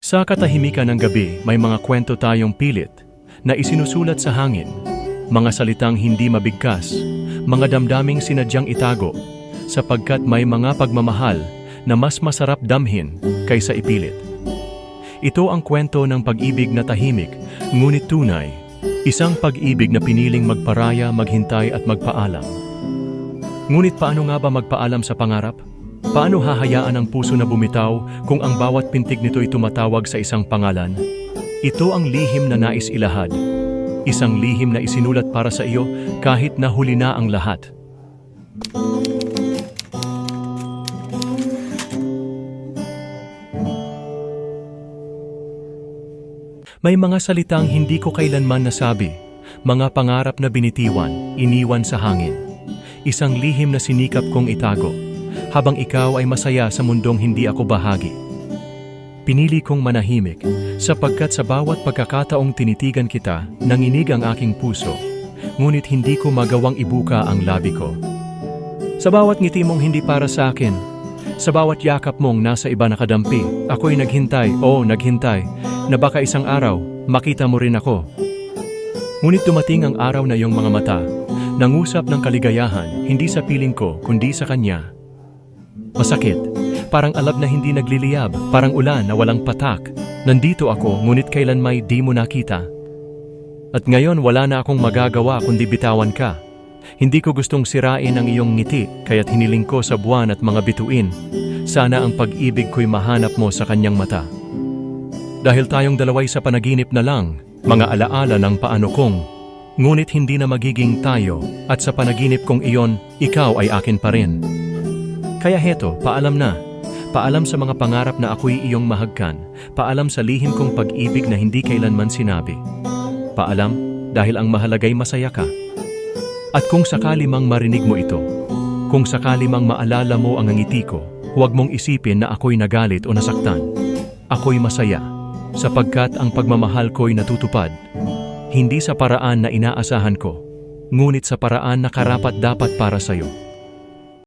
Sa katahimikan ng gabi, may mga kwento tayong pilit na isinusulat sa hangin, mga salitang hindi mabigkas, mga damdaming sinadyang itago, sapagkat may mga pagmamahal na mas masarap damhin kaysa ipilit. Ito ang kwento ng pag-ibig na tahimik, ngunit tunay, isang pag-ibig na piniling magparaya, maghintay at magpaalam. Ngunit paano nga ba magpaalam sa pangarap? Paano hahayaan ang puso na bumitaw kung ang bawat pintig nito'y tumatawag sa isang pangalan? Ito ang lihim na nais ilahad. Isang lihim na isinulat para sa iyo kahit na huli na ang lahat. May mga salitang hindi ko kailanman nasabi, mga pangarap na binitiwan, iniwan sa hangin. Isang lihim na sinikap kong itago, habang ikaw ay masaya sa mundong hindi ako bahagi. Pinili kong manahimik, sapagkat sa bawat pagkakataong tinitigan kita, nanginig ang aking puso, ngunit hindi ko magawang ibuka ang labi ko. Sa bawat ngiti mong hindi para sa akin, sa bawat yakap mong nasa iba nakadampi, ako'y naghintay, na baka isang araw, makita mo rin ako. Ngunit dumating ang araw na iyong mga mata, nangusap ng kaligayahan, hindi sa piling ko, kundi sa kanya. Masakit, parang alab na hindi nagliliyab, parang ulan na walang patak. Nandito ako, ngunit kailan may di mo nakita. At ngayon wala na akong magagawa kundi bitawan ka. Hindi ko gustong sirain ang iyong ngiti, kaya't hiniling ko sa buwan at mga bituin. Sana ang pag-ibig ko'y mahanap mo sa kanyang mata. Dahil tayong dalaway sa panaginip na lang, mga alaala ng paano kong, ngunit hindi na magiging tayo, at sa panaginip kong iyon, ikaw ay akin pa rin. Kaya heto, paalam na. Paalam sa mga pangarap na ako'y iyong mahagkan. Paalam sa lihim kong pag-ibig na hindi kailanman sinabi. Paalam, dahil ang mahalaga'y masaya ka. At kung sakali mang marinig mo ito, kung sakali mang maalala mo ang ngiti ko, huwag mong isipin na ako'y nagalit o nasaktan. Ako'y masaya, sapagkat ang pagmamahal ko'y natutupad. Hindi sa paraan na inaasahan ko, ngunit sa paraan na karapat-dapat para sa'yo.